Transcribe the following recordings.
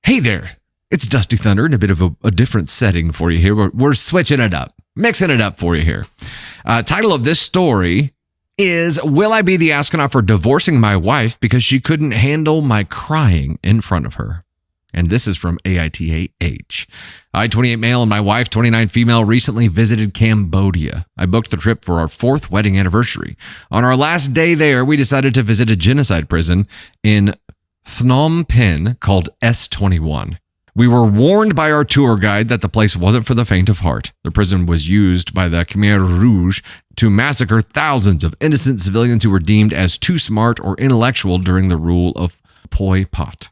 Hey there, it's Dusty Thunder in a bit of a different setting for you here. We're switching it up, mixing it up for you here. Title of this story is, Will I be the astronaut for divorcing my wife because she couldn't handle my crying in front of her? And this is from AITA-H. I, 28 male, and my wife, 29 female, recently visited Cambodia. I booked the trip for our 4th wedding anniversary. On our last day there, we decided to visit a genocide prison in Phnom Penh called S21. We were warned by our tour guide that the place wasn't for the faint of heart. The prison was used by the Khmer Rouge to massacre thousands of innocent civilians who were deemed as too smart or intellectual during the rule of Pol Pot.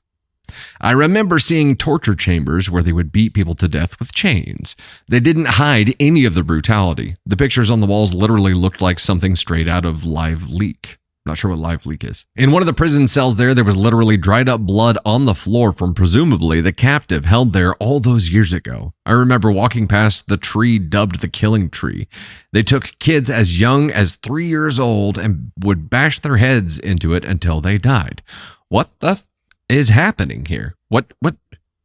I remember seeing torture chambers where they would beat people to death with chains. They didn't hide any of the brutality. The pictures on the walls literally looked like something straight out of Live Leak. Not sure what Live Leak is. In one of the prison cells there was literally dried up blood on the floor from presumably the captive held there all those years ago. I remember walking past the tree dubbed the killing tree. They took kids as young as 3 years old and would bash their heads into it until they died. What the is happening here? What?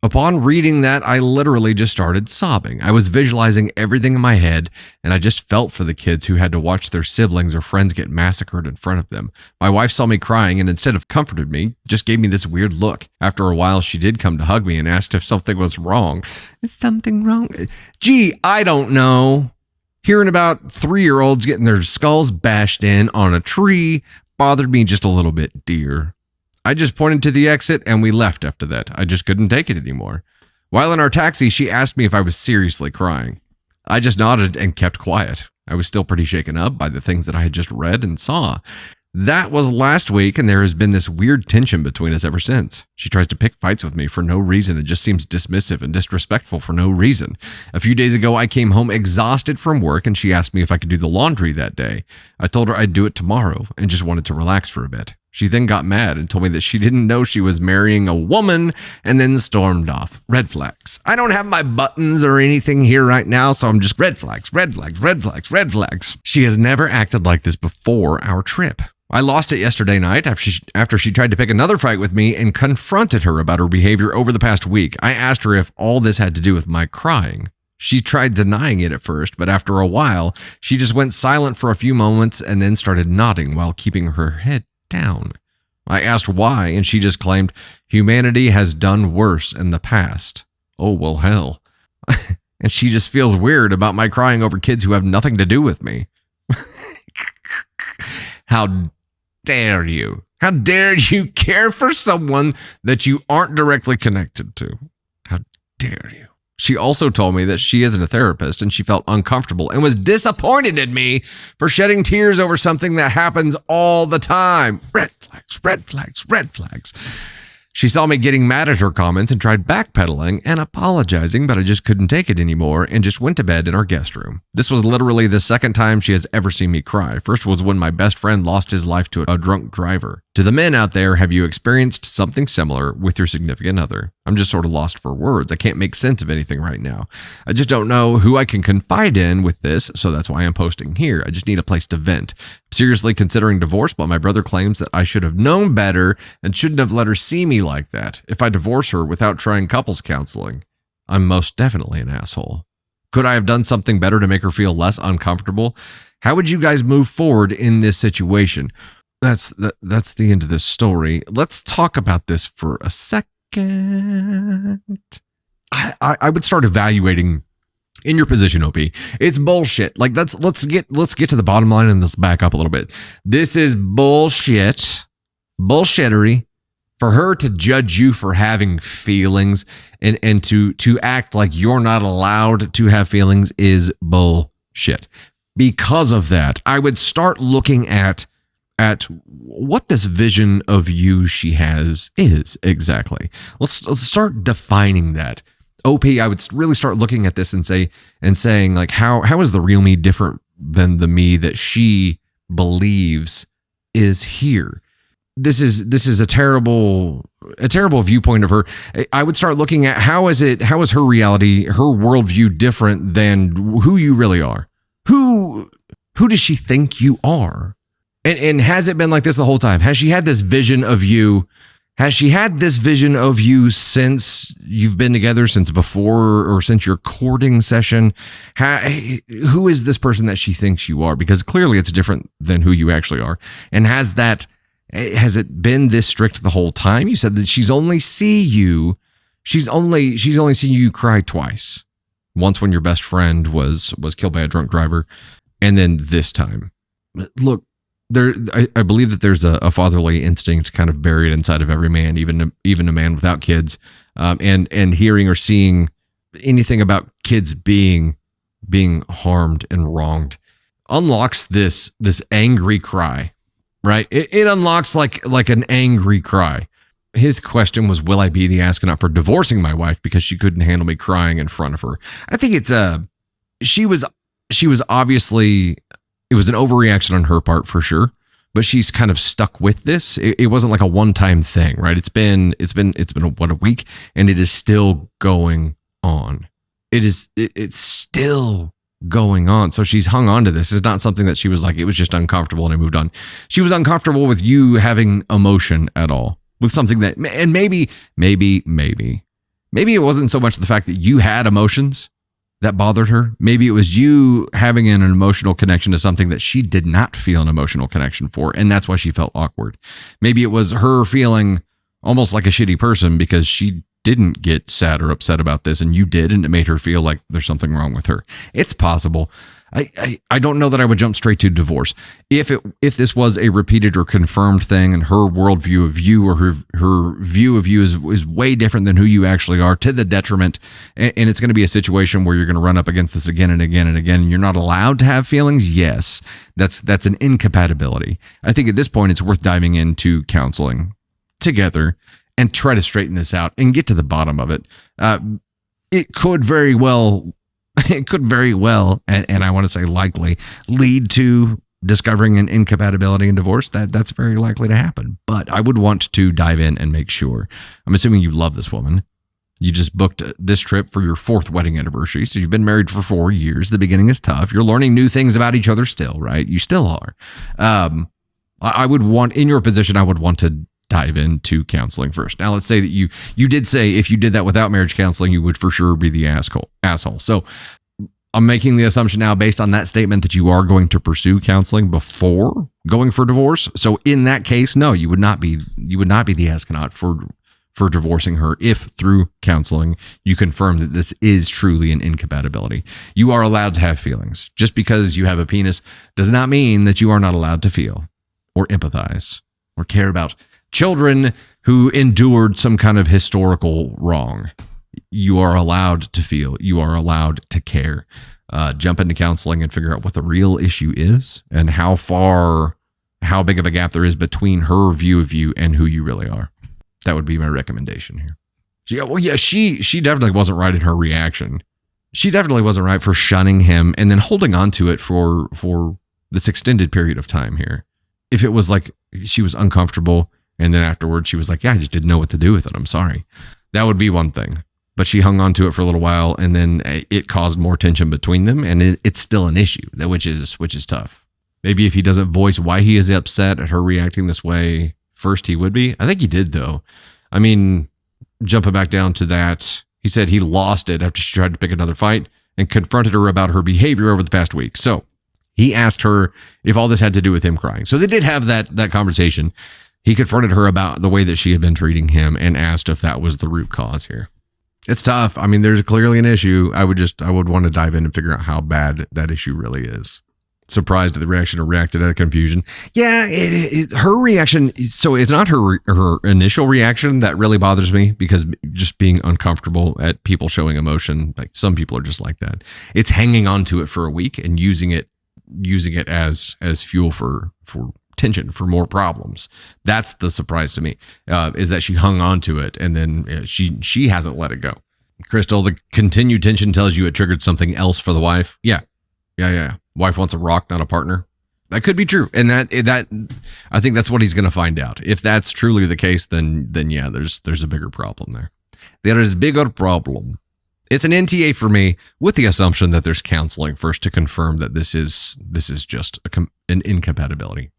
Upon reading that, I literally just started sobbing. I was visualizing everything in my head, and I just felt for the kids who had to watch their siblings or friends get massacred in front of them. My wife saw me crying, and instead of comforted me, just gave me this weird look. After a while, she did come to hug me and asked if something was wrong. Is something wrong? Gee, I don't know. Hearing about 3-year-olds getting their skulls bashed in on a tree bothered me just a little bit, dear. I just pointed to the exit and we left after that. I just couldn't take it anymore. While in our taxi, she asked me if I was seriously crying. I just nodded and kept quiet. I was still pretty shaken up by the things that I had just read and saw. That was last week, and there has been this weird tension between us ever since. She tries to pick fights with me for no reason and just seems dismissive and disrespectful for no reason. A few days ago, I came home exhausted from work, and she asked me if I could do the laundry that day. I told her I'd do it tomorrow and just wanted to relax for a bit. She then got mad and told me that she didn't know she was marrying a woman and then stormed off. Red flags. I don't have my buttons or anything here right now, so I'm just red flags, red flags, red flags, red flags. She has never acted like this before our trip. I lost it yesterday night after she tried to pick another fight with me and confronted her about her behavior over the past week. I asked her if all this had to do with my crying. She tried denying it at first, but after a while, she just went silent for a few moments and then started nodding while keeping her head down. I asked why, and she just claimed humanity has done worse in the past. Oh, well, hell. And she just feels weird about my crying over kids who have nothing to do with me. How dare you? How dare you care for someone that you aren't directly connected to? How dare you? She also told me that she isn't a therapist and she felt uncomfortable and was disappointed in me for shedding tears over something that happens all the time. Red flags, red flags, red flags. She saw me getting mad at her comments and tried backpedaling and apologizing, but I just couldn't take it anymore and just went to bed in our guest room. This was literally the second time she has ever seen me cry. First was when my best friend lost his life to a drunk driver. To the men out there, have you experienced something similar with your significant other? I'm just sort of lost for words. I can't make sense of anything right now. I just don't know who I can confide in with this, so that's why I'm posting here. I just need a place to vent. I'm seriously considering divorce, but my brother claims that I should have known better and shouldn't have let her see me like that. If I divorce her without trying couples counseling, I'm most definitely an asshole. Could I have done something better to make her feel less uncomfortable? How would you guys move forward in this situation? That's the end of this story. Let's talk about this for a second. I would start evaluating in your position, OP. It's bullshit. Like let's get to the bottom line and let's back up a little bit. This is bullshit. Bullshittery. For her to judge you for having feelings and to act like you're not allowed to have feelings is bullshit. Because of that, I would start looking at what this vision of you she has is exactly. Let's start defining that. OP, I would really start looking at this and saying like, how is the real me different than the me that she believes is here? This is a terrible viewpoint of her. I would start looking at how is her reality, her worldview different than who you really are? Who does she think you are? And has it been like this the whole time? Has she had this vision of you Has she had this vision of you since you've been together, since before or since your courting session? Who is this person that she thinks you are? Because clearly it's different than who you actually are. And has it been this strict the whole time? You said that she's only seen you cry twice. Once when your best friend was killed by a drunk driver, and then this time. Look, I believe that there's a fatherly instinct kind of buried inside of every man, even a man without kids, and hearing or seeing anything about kids being harmed and wronged unlocks this angry cry, right? It unlocks like an angry cry. His question was, will I be the astronaut for divorcing my wife because she couldn't handle me crying in front of her? I think she was obviously, it was an overreaction on her part for sure, but she's kind of stuck with this. It wasn't like a one-time thing, right? It's been a week, and it is still going on. It's still going on. So she's hung on to this. It's not something that she was like, it was just uncomfortable and I moved on. She was uncomfortable with you having emotion at all, with something that, and maybe it wasn't so much the fact that you had emotions that bothered her. Maybe it was you having an emotional connection to something that she did not feel an emotional connection for, and that's why she felt awkward. Maybe it was her feeling almost like a shitty person because she didn't get sad or upset about this, and you did, and it made her feel like there's something wrong with her. It's possible. I don't know that I would jump straight to divorce. If this was a repeated or confirmed thing and her worldview of you or her view of you is way different than who you actually are, to the detriment, and it's going to be a situation where you're going to run up against this again and again and again, and you're not allowed to have feelings, yes, that's an incompatibility. I think at this point it's worth diving into counseling together and try to straighten this out and get to the bottom of it. It could very well, and I want to say likely, lead to discovering an incompatibility and divorce. That's very likely to happen. But I would want to dive in and make sure. I'm assuming you love this woman. You just booked this trip for your 4th wedding anniversary. So you've been married for 4 years. The beginning is tough. You're learning new things about each other still, right? You still are. I would want, in your position, I would want to dive into counseling first. Now, let's say that you did say if you did that without marriage counseling, you would for sure be the asshole. So I'm making the assumption now based on that statement that you are going to pursue counseling before going for divorce. So in that case, no, you would not be the astronaut for divorcing her if through counseling you confirm that this is truly an incompatibility. You are allowed to have feelings. Just because you have a penis does not mean that you are not allowed to feel or empathize or care about children who endured some kind of historical wrong. You are allowed to feel. You are allowed to care. Jump into counseling and figure out what the real issue is and how big of a gap there is between her view of you and who you really are. That would be my recommendation here. She definitely wasn't right in her reaction. She definitely wasn't right for shunning him and then holding on to it for this extended period of time here. If it was like she was uncomfortable and then afterwards she was like, yeah, I just didn't know what to do with it, I'm sorry. That would be one thing. But she hung on to it for a little while and then it caused more tension between them, and it's still an issue, which is tough. Maybe if he doesn't voice why he is upset at her reacting this way first, he would be. I think he did, though. I mean, jumping back down to that, he said he lost it after she tried to pick another fight and confronted her about her behavior over the past week. So he asked her if all this had to do with him crying. So they did have that conversation. He confronted her about the way that she had been treating him and asked if that was the root cause here. It's tough. I mean, there's clearly an issue. I would want to dive in and figure out how bad that issue really is. Surprised at the reaction or reacted out of confusion. Yeah, her reaction. So it's not her initial reaction that really bothers me, because just being uncomfortable at people showing emotion, like some people are just like that. It's hanging on to it for a week and using it as fuel for tension, for more problems. That's the surprise to me, is that she hung on to it and then she hasn't let it go. Crystal, the continued tension tells you it triggered something else for the wife. Yeah. Wife wants a rock, not a partner. That could be true. And that I think that's what he's going to find out. If that's truly the case, then yeah, there's a bigger problem there. There is a bigger problem. It's an NTA for me, with the assumption that there's counseling first to confirm that this is just an incompatibility.